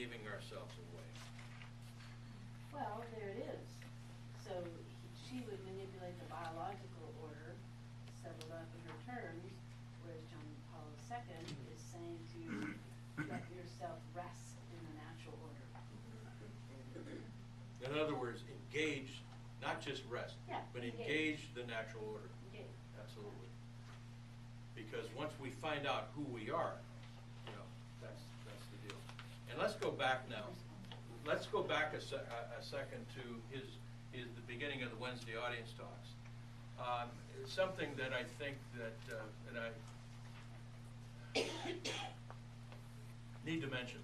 giving ourselves away? Well, there it is. So she would manipulate the biological order, settle up in her terms, whereas John Paul II is saying to let yourself rest in the natural order. In other words, engage, not just rest, Yeah, but engage. engage the natural order. Engage. Absolutely. Because once we find out who we are, you know, that's the deal. And let's go back now. Let's go back a second to the beginning of the Wednesday audience talks. It's something that I think that I need to mention.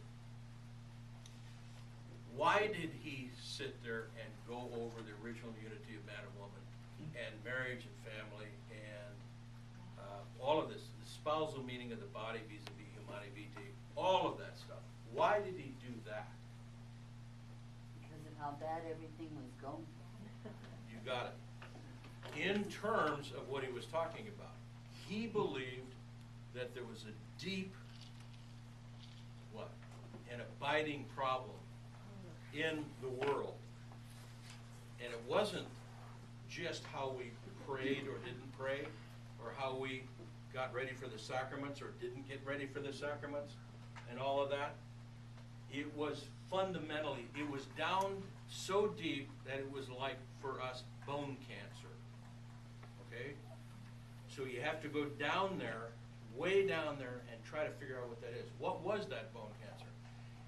Why did he sit there and go over the original unity of man and woman and marriage and family and all of this, the spousal meaning of the body vis-a-vis humani vitae, all of that stuff? Why did he do that? Because of how bad everything was going. You got it. In terms of what he was talking about, he believed that there was a deep, an abiding problem in the world. And it wasn't just how we prayed or didn't pray, or how we got ready for the sacraments or didn't get ready for the sacraments, and all of that. It was fundamentally, it was down so deep that it was like, for us, bone cancer. Okay? So you have to go down there, way down there, and try to figure out what that is. What was that bone cancer?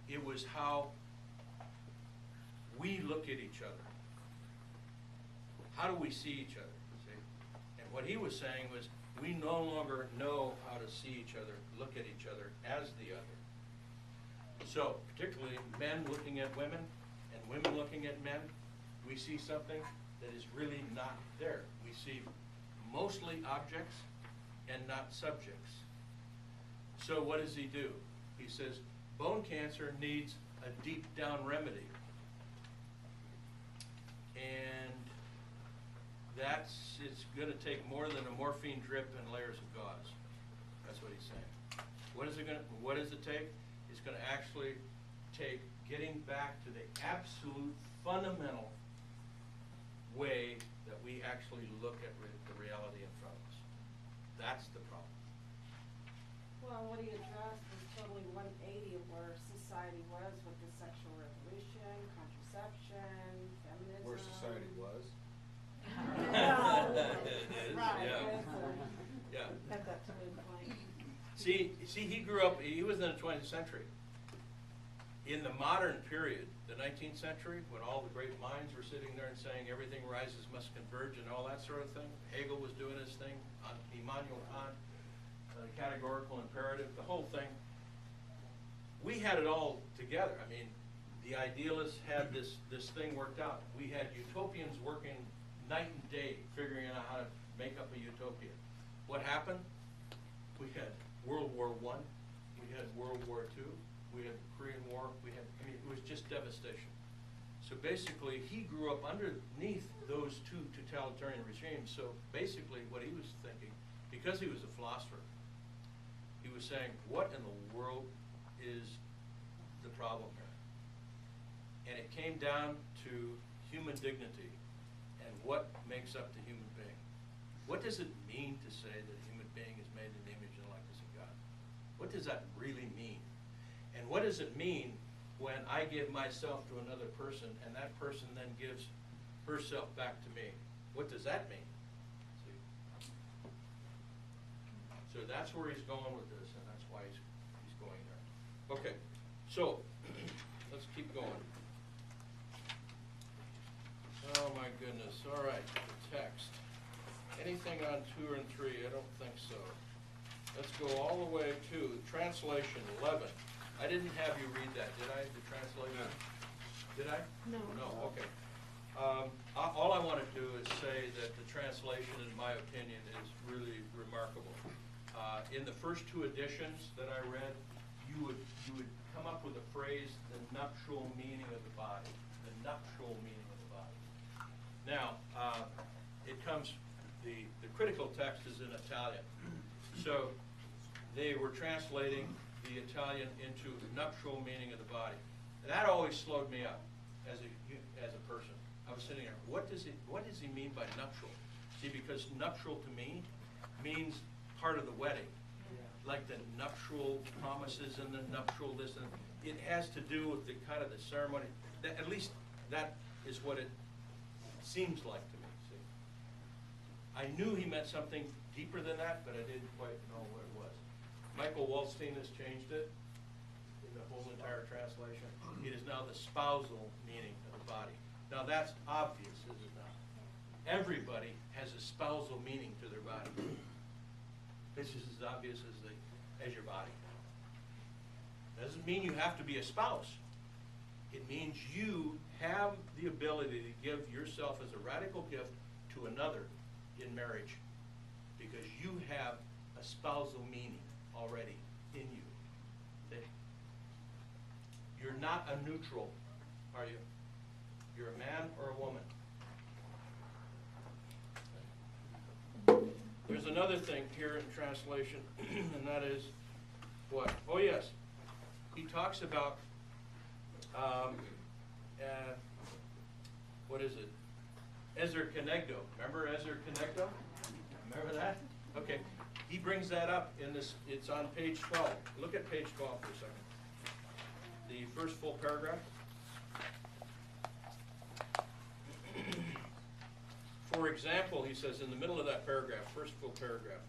It was how we look at each other. How do we see each other? See? And what he was saying was, we no longer know how to see each other, look at each other as the other. So, particularly men looking at women and women looking at men, we see something that is really not there. We see mostly objects and not subjects. So what does he do? He says, bone cancer needs a deep down remedy. And it's going to take more than a morphine drip and layers of gauze. That's what he's saying. What does it take? It's going to actually take getting back to the absolute fundamental way that we actually look at the reality in front of us. That's the problem. Well, what he addressed was totally 180 of where society was with the sexual revolution, contraception, feminism. Where society was? It is, Right. yeah. Yeah. At that time point. See, he grew up, he was in the 20th century. In the modern period, the 19th century, when all the great minds were sitting there and saying everything rises must converge and all that sort of thing, Hegel was doing his thing, Immanuel Kant, the categorical imperative, the whole thing. We had it all together. I mean, the idealists had this thing worked out. We had utopians working night and day figuring out how to make up a utopia. What happened? We had World War I, we had World War II, we had the Korean War, it was just devastation. So basically, he grew up underneath those two totalitarian regimes. So basically, what he was thinking, because he was a philosopher, he was saying, what in the world is the problem here? And it came down to human dignity and what makes up the human being. What does it mean to say that a human being is made in the image and likeness of God? What does that really mean? And what does it mean when I give myself to another person and that person then gives herself back to me? What does that mean? See? So that's where he's going with this, and that's why he's going there. Okay, so let's keep going. Oh my goodness, all right, the text. Anything on 2 and 3? I don't think so. Let's go all the way to translation 11. I didn't have you read that, did I, the translation? No. Did I? No. No, okay. All I want to do is say that the translation, in my opinion, is really remarkable. In the first 2 editions that I read, you would come up with a phrase, the nuptial meaning of the body. The nuptial meaning of the body. Now, it comes, the critical text is in Italian. So they were translating the Italian into nuptial meaning of the body. that always slowed me up as a person. I was sitting there, what does he mean by nuptial? See, because nuptial to me means part of the wedding. Like the nuptial promises and the nuptial this, and it has to do with the kind of the ceremony. At least that is what it seems like to me, see. I knew he meant something deeper than that, but I didn't quite know what it was. Michael Waldstein has changed it in the whole entire translation. It is now the spousal meaning of the body. Now that's obvious, is it not? Everybody has a spousal meaning to their body. It's just as obvious as your body. Doesn't mean you have to be a spouse. It means you have the ability to give yourself as a radical gift to another in marriage, because you have a spousal meaning already in you. See? You're not a neutral, are you? You're a man or a woman. There's another thing here in translation, and that is what? Oh yes, he talks about what is it? Ezer Kenegdo. Remember Ezer Kenegdo? Remember that? Okay. He brings that up in this. It's on page 12. Look at page 12 for a second. The first full paragraph. For example, he says in the middle of that paragraph, first full paragraph,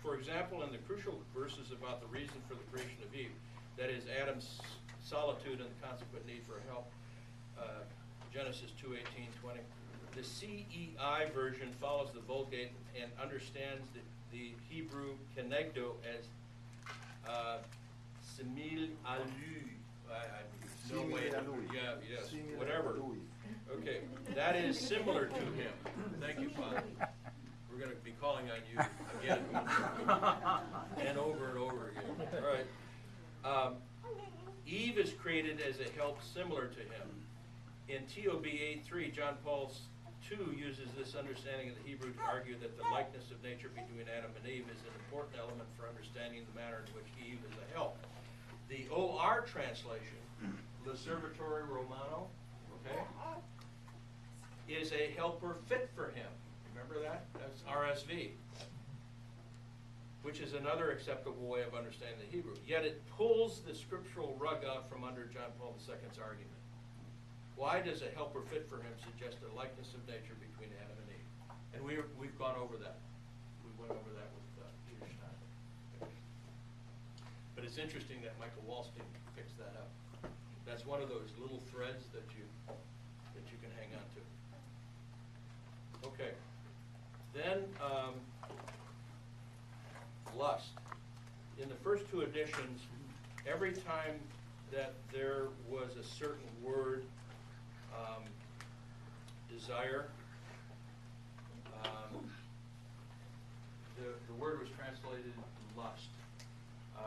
for example, in the crucial verses about the reason for the creation of Eve, that is Adam's solitude and the consequent need for help, Genesis 2:18-20. The CEI version follows the Vulgate and understands the Hebrew kenegdo as simil alu. No way. Yeah, yes, whatever. Okay, that is similar to him. Thank you, Father. We're going to be calling on you again and over again. All right. Eve is created as a help similar to him. In TOB 8:3, John Paul II uses this understanding of the Hebrew to argue that the likeness of nature between Adam and Eve is an important element for understanding the manner in which Eve is a help. The OR translation, L'Osservatore Romano, okay, is a helper fit for him. Remember that? That's RSV, which is another acceptable way of understanding the Hebrew. Yet it pulls the scriptural rug out from under John Paul II's argument. Why does a helper fit for him suggest a likeness of nature between Adam and Eve? And we've gone over that. We went over that with Peter Stein. But it's interesting that Michael Waldstein fixed that up. That's one of those little threads that you can hang on to. Okay. Then lust. In the first two editions, every time that there was a certain word, desire, the word was translated lust.